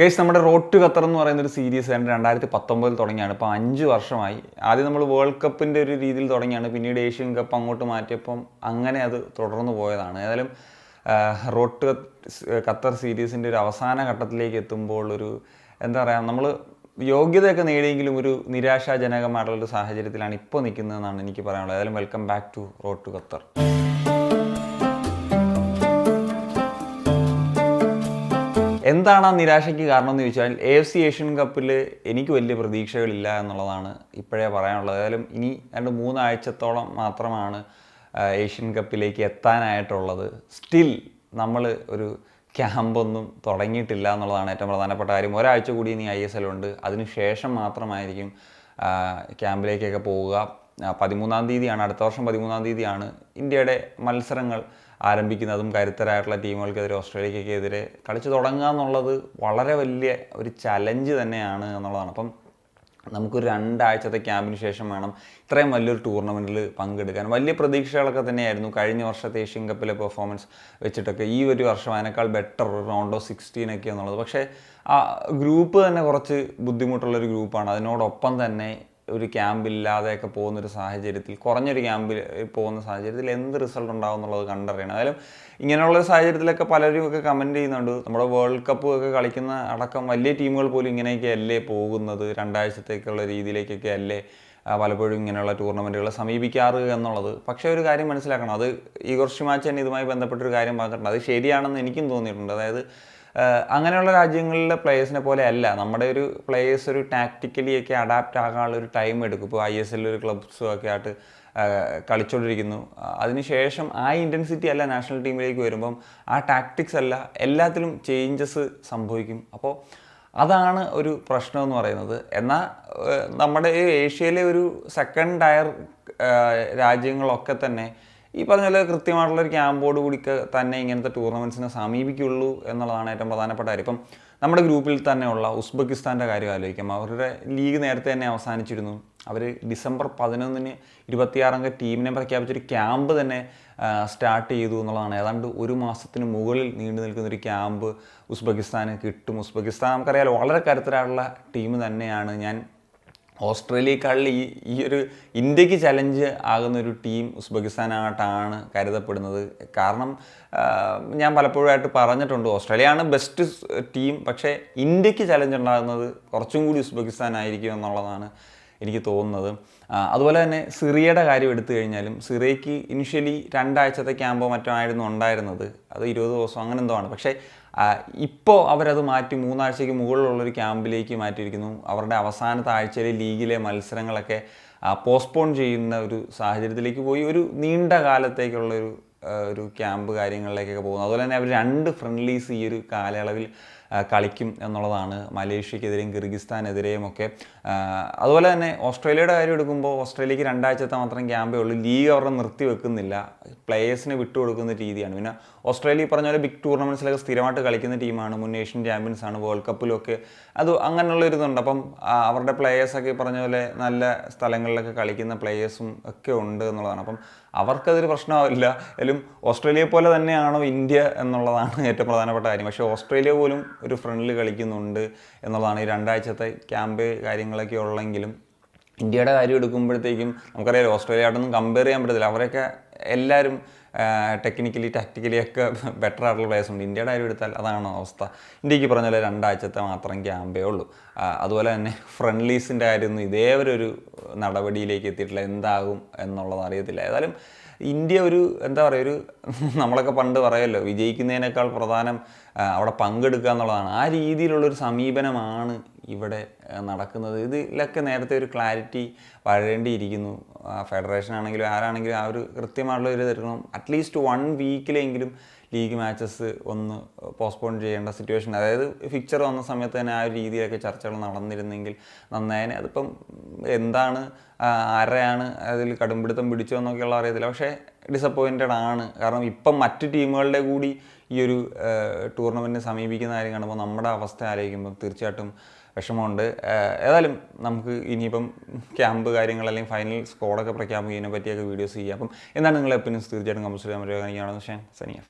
Guys, നമ്മുടെ road to Qatar എന്ന് പറയുന്ന ഒരു സീരീസ് 2019 തുടങ്ങിയാണ്. ഇപ്പോൾ 5 വർഷമായി. ആദ്യം നമ്മൾ വേൾഡ് കപ്പിൻ്റെ ഒരു രീതിയിൽ തുടങ്ങിയാണ്, പിന്നീട് ഏഷ്യൻ കപ്പ് അങ്ങോട്ട് മാറ്റിയപ്പം അങ്ങനെ അത് തുടർന്നു പോയതാണ്. ഏതായാലും റോഡ് ടു ഖത്തർ സീരീസിൻ്റെ ഒരു അവസാന ഘട്ടത്തിലേക്ക് എത്തുമ്പോൾ എന്താ പറയുക, നമ്മൾ യോഗ്യതയൊക്കെ നേടിയെങ്കിലും ഒരു നിരാശാജനകമായിട്ടുള്ളൊരു സാഹചര്യത്തിലാണ് ഇപ്പോൾ നിൽക്കുന്നതെന്നാണ് എനിക്ക് പറയാനുള്ളത്. ഏതായാലും welcome back to road to Qatar. എന്താണ് ആ നിരാശയ്ക്ക് കാരണം എന്ന് ചോദിച്ചാൽ, AFC ഏഷ്യൻ കപ്പിൽ എനിക്ക് വലിയ പ്രതീക്ഷകളില്ല എന്നുള്ളതാണ് ഇപ്പോഴേ പറയാനുള്ളത്. ഏതായാലും ഇനി 2-3 ആഴ്ചത്തോളം മാത്രമാണ് ഏഷ്യൻ കപ്പിലേക്ക് എത്താനായിട്ടുള്ളത്. സ്റ്റിൽ നമ്മൾ ഒരു ക്യാമ്പൊന്നും തുടങ്ങിയിട്ടില്ല എന്നുള്ളതാണ് ഏറ്റവും പ്രധാനപ്പെട്ട കാര്യം. ഒരാഴ്ച കൂടി ഇനി ISL ഉണ്ട്. അതിനുശേഷം മാത്രമായിരിക്കും ക്യാമ്പിലേക്കൊക്കെ പോവുക. 13-ാം തീയതിയാണ്, അടുത്ത വർഷം 13-ാം തീയതിയാണ് ഇന്ത്യയുടെ മത്സരങ്ങൾ ആരംഭിക്കുന്നതും. കരുത്തരായിട്ടുള്ള ടീമുകൾക്കെതിരെ, ഓസ്ട്രേലിയക്കെതിരെ കളിച്ച് തുടങ്ങുക എന്നുള്ളത് വളരെ വലിയ ഒരു ചലഞ്ച് തന്നെയാണ് എന്നുള്ളതാണ്. അപ്പം നമുക്കൊരു 2 ആഴ്ചത്തെ ക്യാമ്പിന് ശേഷം വേണം ഇത്രയും വലിയൊരു ടൂർണമെൻറ്റിൽ പങ്കെടുക്കാൻ. വലിയ പ്രതീക്ഷകളൊക്കെ തന്നെയായിരുന്നു കഴിഞ്ഞ വർഷത്തെ ഏഷ്യൻ കപ്പിലെ പെർഫോമൻസ് വെച്ചിട്ടൊക്കെ. ഈ ഒരു വർഷം അതിനേക്കാൾ ബെറ്റർ റൗണ്ട് ഓഫ് 16 എന്നുള്ളത്. പക്ഷേ ആ ഗ്രൂപ്പ് തന്നെ കുറച്ച് ബുദ്ധിമുട്ടുള്ളൊരു ഗ്രൂപ്പാണ്. അതിനോടൊപ്പം തന്നെ ഒരു ക്യാമ്പില്ലാതെയൊക്കെ പോകുന്നൊരു സാഹചര്യത്തിൽ, കുറഞ്ഞൊരു ക്യാമ്പിൽ പോകുന്ന സാഹചര്യത്തിൽ എന്ത് റിസൾട്ട് ഉണ്ടാവും എന്നുള്ളത് കണ്ടറിയണം. അതായത് ഇങ്ങനെയുള്ളൊരു സാഹചര്യത്തിലൊക്കെ പലരും ഒക്കെ കമൻറ്റ് ചെയ്യുന്നുണ്ട്, നമ്മുടെ വേൾഡ് കപ്പ് ഒക്കെ കളിക്കുന്ന അടക്കം വലിയ ടീമുകൾ പോലും ഇങ്ങനെയൊക്കെ അല്ലേ പോകുന്നത്, 2 ആഴ്ചത്തേക്കുള്ള രീതിയിലേക്കൊക്കെ അല്ലേ പലപ്പോഴും ഇങ്ങനെയുള്ള ടൂർണമെൻറ്റുകളെ സമീപിക്കാറ് എന്നുള്ളത്. പക്ഷേ ഒരു കാര്യം മനസ്സിലാക്കണം, അത് ഈഗോർ ഷിമാച്ച് തന്നെ ഇതുമായി ബന്ധപ്പെട്ടൊരു കാര്യം പറഞ്ഞിട്ടുണ്ട്. അത് ശരിയാണെന്ന് എനിക്കും തോന്നിയിട്ടുണ്ട്. അതായത് അങ്ങനെയുള്ള രാജ്യങ്ങളിലെ പ്ലേയേഴ്സിനെ പോലെ അല്ല നമ്മുടെ ഒരു പ്ലേയേഴ്സ് ഒരു ടാക്റ്റിക്കലി ഒക്കെ അഡാപ്റ്റ് ആകാനുള്ളൊരു ടൈം എടുക്കും. ഇപ്പോൾ ISL ഒരു ക്ലബ്സും ഒക്കെ ആയിട്ട് കളിച്ചുകൊണ്ടിരിക്കുന്നു. അതിനുശേഷം ആ ഇൻറ്റൻസിറ്റി അല്ല നാഷണൽ ടീമിലേക്ക് വരുമ്പം ആ ടാക്ടിക്സ് അല്ല, എല്ലാത്തിലും ചേഞ്ചസ് സംഭവിക്കും. അപ്പോൾ അതാണ് ഒരു പ്രശ്നം എന്ന് പറയുന്നത്. എന്നാൽ നമ്മുടെ ഏഷ്യയിലെ ഒരു സെക്കൻഡ് ടയർ രാജ്യങ്ങളൊക്കെ തന്നെ ഈ പറഞ്ഞ പോലെ കൃത്യമായിട്ടുള്ളൊരു ക്യാമ്പോട് കൂടി തന്നെ ഇങ്ങനത്തെ ടൂർണമെൻറ്റ്സിനെ സമീപിക്കുള്ളൂ എന്നുള്ളതാണ് ഏറ്റവും പ്രധാനപ്പെട്ട കാര്യം. ഇപ്പം നമ്മുടെ ഗ്രൂപ്പിൽ തന്നെയുള്ള ഉസ്ബെക്കിസ്ഥാൻ്റെ കാര്യം ആലോചിക്കാം. അവരുടെ ലീഗ് നേരത്തെ തന്നെ അവസാനിച്ചിരുന്നു. അവർ ഡിസംബർ 11-ന് 26-അംഗ ടീമിനെ പ്രഖ്യാപിച്ചൊരു ക്യാമ്പ് തന്നെ സ്റ്റാർട്ട് ചെയ്തു എന്നുള്ളതാണ്. ഏതാണ്ട് 1 മാസത്തിന് മുകളിൽ നീണ്ടു നിൽക്കുന്നൊരു ക്യാമ്പ് ഉസ്ബെക്കിസ്ഥാന് കിട്ടും. ഉസ്ബെക്കിസ്ഥാൻ നമുക്കറിയാലോ വളരെ കരുത്തരായിട്ടുള്ള ടീം തന്നെയാണ്. ഞാൻ ഓസ്ട്രേലിയക്കാളിൽ ഈ ഒരു ഇന്ത്യക്ക് ചലഞ്ച് ആകുന്നൊരു ടീം ഉസ്ബെക്കിസ്ഥാനായിട്ടാണ് കരുതപ്പെടുന്നത്. കാരണം ഞാൻ പലപ്പോഴായിട്ട് പറഞ്ഞിട്ടുണ്ട്, ഓസ്ട്രേലിയയാണ് ബെസ്റ്റ് ടീം, പക്ഷേ ഇന്ത്യക്ക് ചലഞ്ച് ഉണ്ടാകുന്നത് കുറച്ചും കൂടി ഉസ്ബെക്കിസ്ഥാനായിരിക്കും എന്നുള്ളതാണ് എനിക്ക് തോന്നുന്നത്. അതുപോലെ തന്നെ സിറിയയുടെ കാര്യം എടുത്തു കഴിഞ്ഞാലും, സിറിയയ്ക്ക് ഇനിഷ്യലി 2 ആഴ്ചത്തെ ക്യാമ്പോ മറ്റോ ആയിരുന്നു ഉണ്ടായിരുന്നത്. അത് 20 ദിവസം അങ്ങനെ എന്തോ ആണ്. പക്ഷേ ഇപ്പോൾ അവരത് മാറ്റി 3 ആഴ്ചയ്ക്ക് മുകളിലുള്ളൊരു ക്യാമ്പിലേക്ക് മാറ്റിയിരിക്കുന്നു. അവരുടെ അവസാനത്തെ ആഴ്ചയിലെ ലീഗിലെ മത്സരങ്ങളൊക്കെ പോസ്റ്റ്പോൺ ചെയ്യുന്ന ഒരു സാഹചര്യത്തിലേക്ക് പോയി. ഒരു നീണ്ട കാലത്തേക്കുള്ളൊരു ക്യാമ്പ് കാര്യങ്ങളിലേക്കൊക്കെ പോകുന്നു. അതുപോലെ തന്നെ അവർ 2 ഫ്രണ്ട്ലീസ് ഈ ഒരു കാലയളവിൽ കളിക്കും എന്നുള്ളതാണ്, മലേഷ്യക്കെതിരെയും കിർഗിസ്ഥാനെതിരെയും ഒക്കെ. അതുപോലെ തന്നെ ഓസ്ട്രേലിയയുടെ കാര്യം എടുക്കുമ്പോൾ, ഓസ്ട്രേലിയക്ക് 2 ആഴ്ചത്തെ മാത്രം ക്യാമ്പേ ഉള്ളൂ. ലീഗ് അവരുടെ നിർത്തി വെക്കുന്നില്ല, പ്ലേയേഴ്സിനെ വിട്ടുകൊടുക്കുന്ന രീതിയാണ്. പിന്നെ ഓസ്ട്രേലിയ പറഞ്ഞ പോലെ ബിഗ് ടൂർണമെൻറ്റ്സിലൊക്കെ സ്ഥിരമായിട്ട് കളിക്കുന്ന ടീമാണ്, മുൻ ഏഷ്യൻ ചാമ്പ്യൻസാണ്, വേൾഡ് കപ്പിലൊക്കെ അത് അങ്ങനെയുള്ളൊരിതുണ്ട്. അപ്പം അവരുടെ പ്ലേയേഴ്സൊക്കെ പറഞ്ഞ പോലെ നല്ല സ്ഥലങ്ങളിലൊക്കെ കളിക്കുന്ന പ്ലേയേഴ്സും ഒക്കെ ഉണ്ട് എന്നുള്ളതാണ്. അപ്പം അവർക്കതൊരു പ്രശ്നമാവില്ല. എങ്കിലും ഓസ്ട്രേലിയയെ പോലെ തന്നെയാണോ ഇന്ത്യ എന്നുള്ളതാണ് ഏറ്റവും പ്രധാനപ്പെട്ട കാര്യം. പക്ഷേ ഓസ്ട്രേലിയ പോലും ഒരു ഫ്രണ്ടിൽ കളിക്കുന്നുണ്ട് എന്നുള്ളതാണ്. ഈ 2 ആഴ്ചത്തെ ക്യാമ്പ് കാര്യങ്ങളൊക്കെ ഉള്ളെങ്കിലും ഇന്ത്യയുടെ കാര്യം എടുക്കുമ്പോഴത്തേക്കും നമുക്കറിയാലോ, ഓസ്ട്രേലിയയായിട്ടൊന്നും കമ്പയർ ചെയ്യാൻ പറ്റത്തില്ല. അവരൊക്കെ എല്ലാവരും ടെക്നിക്കലി ടാക്ടിക്കലി ഒക്കെ ബെറ്റർ ആയിട്ടുള്ള പ്ലേയേഴ്സ് ഉണ്ട്. ഇന്ത്യയുടെ കാര്യം എടുത്താൽ അതാണ് അവസ്ഥ. ഇന്ത്യക്ക് പറഞ്ഞ പോലെ 2 ആഴ്ചത്തെ മാത്രം ക്യാമ്പേ ഉള്ളൂ. അതുപോലെ തന്നെ ഫ്രണ്ട്ലീസിൻ്റെ കാര്യമൊന്നും ഇതേവരെ നടപടിയിലേക്ക് എത്തിയിട്ടില്ല. എന്താകും എന്നുള്ളത് അറിയത്തില്ല. ഏതായാലും ഇന്ത്യ എന്താ പറയുക, നമ്മളൊക്കെ പണ്ട് പറയുമല്ലോ, വിജയിക്കുന്നതിനേക്കാൾ പ്രധാനം അവിടെ പങ്കെടുക്കുക എന്നുള്ളതാണ്. ആ രീതിയിലുള്ളൊരു സമീപനമാണ് ഇവിടെ നടക്കുന്നത്. ഇതിലൊക്കെ നേരത്തെ ഒരു ക്ലാരിറ്റി വരേണ്ടിയിരിക്കുന്നു. ഫെഡറേഷൻ ആണെങ്കിലും ആരാണെങ്കിലും ആ ഒരു കൃത്യമായിട്ടുള്ള തരണം. അറ്റ്ലീസ്റ്റ് 1 വീക്കിലെങ്കിലും ലീഗ് മാച്ചസ് ഒന്ന് പോസ്റ്റ്പോൺ ചെയ്യേണ്ട സിറ്റുവേഷൻ, അതായത് ഫിക്ചർ വന്ന സമയത്ത് തന്നെ ആ ഒരു രീതിയിലൊക്കെ ചർച്ചകൾ നടന്നിരുന്നെങ്കിൽ നന്നായതിനെ. അതിപ്പം എന്താണ്, ആരെയാണ് അതിൽ കടുംപിടുത്തം പിടിച്ചോ എന്നൊക്കെയുള്ള അറിയത്തില്ല. പക്ഷേ ഡിസപ്പോയിൻറ്റഡ് ആണ്. കാരണം ഇപ്പം മറ്റ് ടീമുകളുടെ കൂടി ഈ ഒരു ടൂർണമെൻറ്റിനെ സമീപിക്കുന്ന കാര്യം കാണുമ്പോൾ നമ്മുടെ അവസ്ഥ ആലോചിക്കുമ്പോൾ തീർച്ചയായിട്ടും വിഷമമുണ്ട്. ഏതായാലും നമുക്ക് ഇനിയിപ്പം ക്യാമ്പ് കാര്യങ്ങൾ അല്ലെങ്കിൽ ഫൈനൽ സ്കോഡൊക്കെ പ്രഖ്യാപിക്കുന്നതിനെ പറ്റിയൊക്കെ വീഡിയോസ് ചെയ്യാം. അപ്പം എന്താണ് നിങ്ങളുടെ ഒപ്പീനിയൻസ് തീർച്ചയായിട്ടും കമൻസ് ചെയ്യാൻ പറ്റുക. സനിയ.